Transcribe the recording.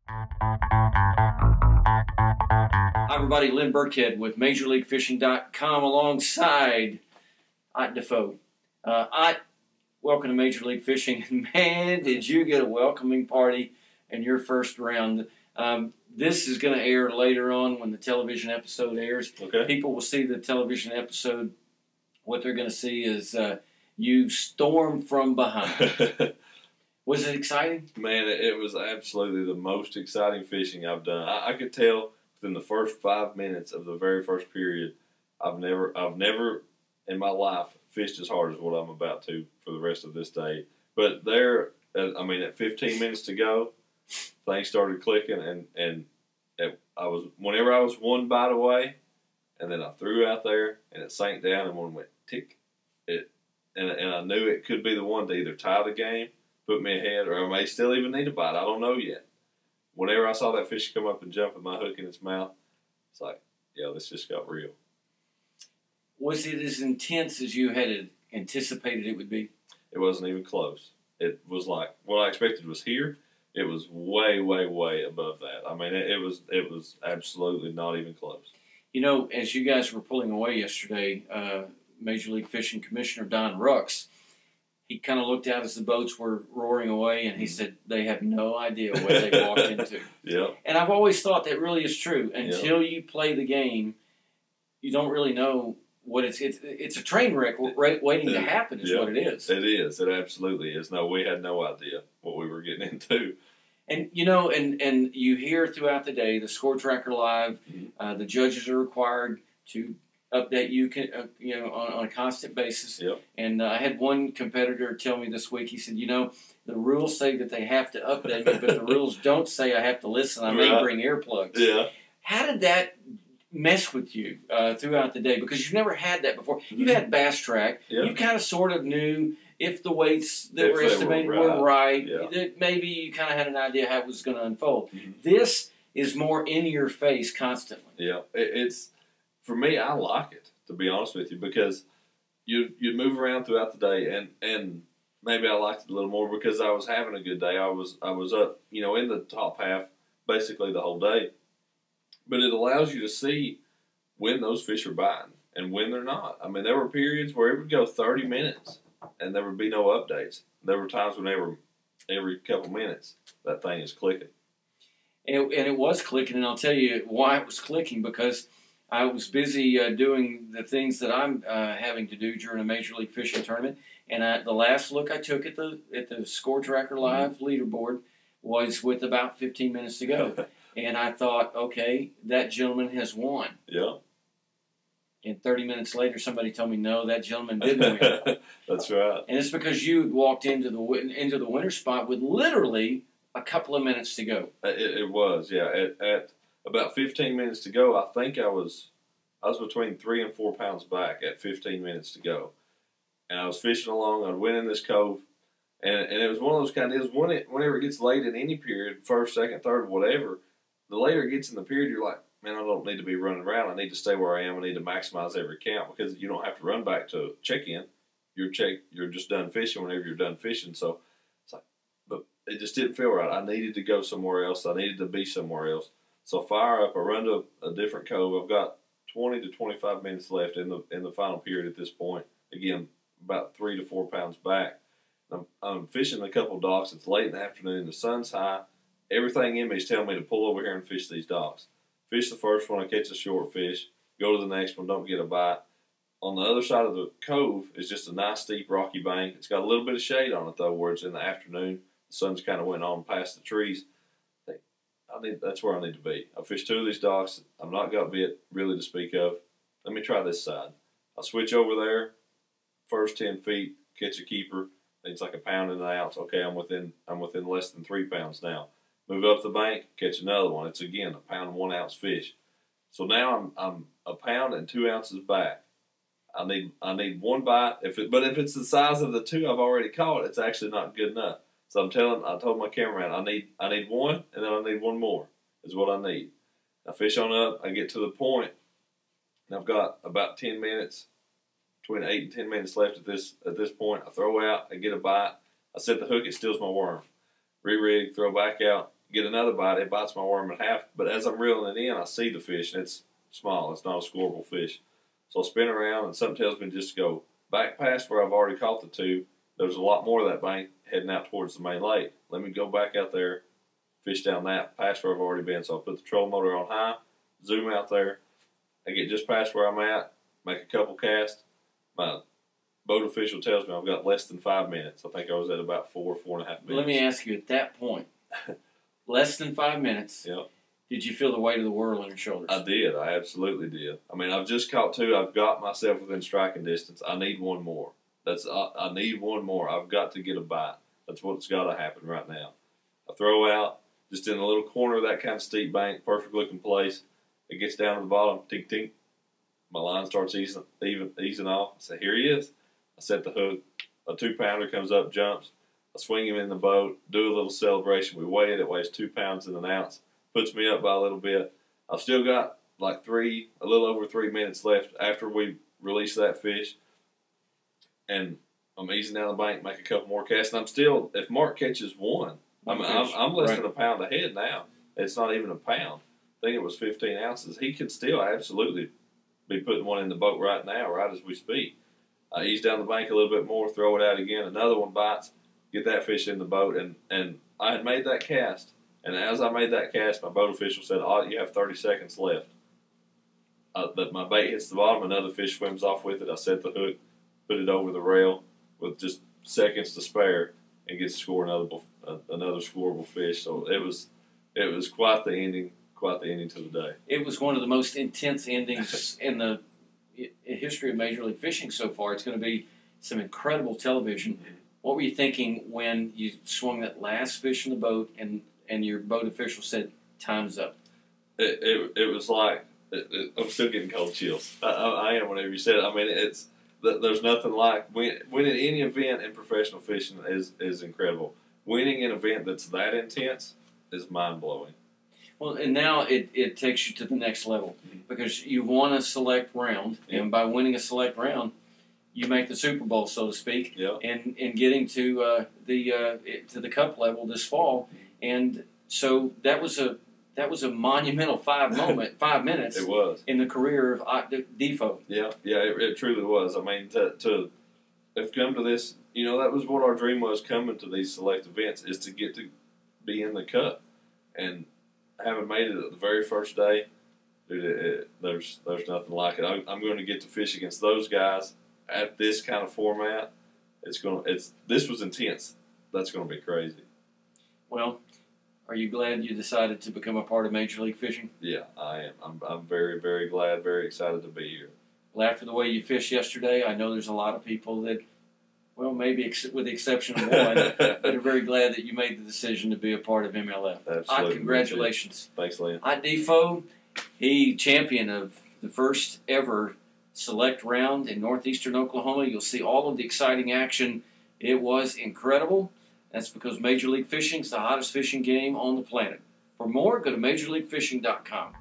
Hi, everybody. Lynn Burkhead with MajorLeagueFishing.com alongside DeFoe. Welcome to Major League Fishing. Man, did you get a welcoming party in your first round. This is going to air later on when the television episode airs. Okay. People will see the television episode. What they're going to see is you storm from behind. Was it exciting? Man, it was absolutely the most exciting fishing I've done. I could tell within the first 5 minutes of the very first period, I've never in my life fished as hard as what I'm about to for the rest of this day. But at 15 minutes to go, things started clicking, and whenever I was one bite away, and then I threw out there, and it sank down, and one went tick, and I knew it could be the one to either tie the game, put me ahead, or I may still even need a bite. I don't know yet. Whenever I saw that fish come up and jump with my hook in its mouth, it's like, yeah, this just got real. Was it as intense as you had anticipated it would be? It wasn't even close. It was like what I expected was here. It was way, way, way above that. I mean, it was absolutely not even close. You know, as you guys were pulling away yesterday, Major League Fishing Commissioner Don Rux, he kind of looked out as the boats were roaring away, and he said they have no idea what they walked into. Yeah. And I've always thought that really is true. Until you play the game, you don't really know what it's a train wreck waiting to happen is what it is. It is. It absolutely is. No, we had no idea what we were getting into. And, you know, and you hear throughout the day, the Score Tracker Live, the judges are required to update you on a constant basis. Yep. And I had one competitor tell me this week, he said, you know, the rules say that they have to update me, but the rules don't say I have to listen. I may bring earplugs. Yeah. How did that mess with you throughout the day? Because you've never had that before. You've had Bass Track. Yeah. You kind of sort of knew if the weights that were estimated were right. Yeah. That maybe you kind of had an idea how it was going to unfold. Mm-hmm. This is more in your face constantly. Yeah. It's for me, I like it, to be honest with you, because you move around throughout the day, and maybe I liked it a little more because I was having a good day. I was up, in the top half basically the whole day. But it allows you to see when those fish are biting and when they're not. I mean, there were periods where it would go 30 minutes and there would be no updates. There were times when every couple minutes that thing is clicking. And it was clicking, and I'll tell you why it was clicking, because I was busy doing the things that I'm having to do during a Major League Fishing tournament. And the last look I took at the Score Tracker Live leaderboard was with about 15 minutes to go. And I thought, okay, that gentleman has won. Yeah. And 30 minutes later, somebody told me, no, that gentleman didn't win. That's right. And it's because you walked into the winner spot with literally a couple of minutes to go. It was, yeah. At about 15 minutes to go, I think I was between 3 and 4 pounds back at 15 minutes to go. And I was fishing along. I'd went in this cove. And it was one of those kind of deals, whenever it gets late in any period, first, second, third, whatever, the later it gets in the period, you're like, man, I don't need to be running around. I need to stay where I am. I need to maximize every count, because you don't have to run back to check-in. You're just done fishing whenever you're done fishing. So it's like, but it just didn't feel right. I needed to go somewhere else. I needed to be somewhere else. So fire up. I run to a different cove. I've got 20 to 25 minutes left in the final period at this point. Again, about 3 to 4 pounds back. I'm fishing a couple docks. It's late in the afternoon. The sun's high. Everything in me is telling me to pull over here and fish these docks. Fish the first one, I catch a short fish. Go to the next one, don't get a bite. On the other side of the cove is just a nice steep rocky bank. It's got a little bit of shade on it though, where it's in the afternoon. The sun's kind of went on past the trees. That's where I need to be. I fished 2 of these docks. I'm not got bit really to speak of. Let me try this side. I switch over there. First 10 feet, catch a keeper. It's like a pound and an ounce. Okay, I'm within less than 3 pounds now. Move up the bank, catch another one. It's again a pound and 1 ounce fish. So now I'm a pound and 2 ounces back. I need one bite. But if it's the size of the 2 I've already caught, it's actually not good enough. So I told my cameraman I need one, and then I need one more is what I need. I fish on up. I get to the point, and I've got about 10 minutes, between 8 and 10 minutes left at this point. I throw out. I get a bite. I set the hook. It steals my worm. Re-rig, throw back out, get another bite. It bites my worm in half. But as I'm reeling it in, I see the fish, and it's small. It's not a scoreable fish. So I spin around, and something tells me just to go back past where I've already caught the two. There's a lot more of that bank heading out towards the main lake. Let me go back out there, fish down that, past where I've already been. So I put the trolling motor on high, zoom out there. I get just past where I'm at, make a couple casts. My boat official tells me I've got less than 5 minutes. I think I was at about 4.5 minutes. Let me ask you, at that point, less than 5 minutes, Yep. Did you feel the weight of the world on your shoulders? I did. I absolutely did. I mean, I've just caught two. I've got myself within striking distance. I need one more. I need one more. I've got to get a bite. That's what's got to happen right now. I throw out just in a little corner of that kind of steep bank, perfect looking place. It gets down to the bottom, tink tink. My line starts easing off. I say, here he is. I set the hook. A 2-pounder comes up, jumps. I swing him in the boat, do a little celebration. We weigh it. It weighs 2 pounds and an ounce. Puts me up by a little bit. I've still got like a little over 3 minutes left after we release that fish. And I'm easing down the bank, make a couple more casts. And I'm still, if Mark catches one, I'm less than a pound ahead now. It's not even a pound. I think it was 15 ounces. He could still absolutely be putting one in the boat right now, right as we speak. I ease down the bank a little bit more, throw it out again. Another one bites, get that fish in the boat. And I had made that cast. And as I made that cast, my boat official said, "Oh, you have 30 seconds left." But my bait hits the bottom, another fish swims off with it. I set the hook, put it over the rail with just seconds to spare, and get to score another scoreable fish. So it was quite the ending to the day. It was one of the most intense endings in the history of Major League Fishing so far. It's going to be some incredible television. What were you thinking when you swung that last fish in the boat and your boat official said, "Time's up"? It was like, I'm still getting cold chills. I am whenever you said it. I mean, there's nothing like winning any event in professional fishing is incredible. Winning an event that's that intense is mind blowing. Well, and now it takes you to the next level because you've won a select round, and by winning a select round, you make the Super Bowl, so to speak, and getting to the Cup level this fall. And so that was a monumental 5 minutes. It was in the career of DeFoe. Yeah, it truly was. I mean, to have come to this, that was what our dream was coming to these select events, is to get to be in the Cup, and having made it the very first day, dude, there's nothing like it. I'm going to get to fish against those guys at this kind of format. This was intense. That's going to be crazy. Well, are you glad you decided to become a part of Major League Fishing? Yeah, I am. I'm very, very glad, very excited to be here. Well, after the way you fished yesterday, I know there's a lot of people that, well, maybe with the exception of one, that are very glad that you made the decision to be a part of MLF. Absolutely. Congratulations. Thanks, Liam. DeFoe, he champion of the first ever select round in northeastern Oklahoma. You'll see all of the exciting action. It was incredible. That's because Major League Fishing is the hottest fishing game on the planet. For more, go to MajorLeagueFishing.com.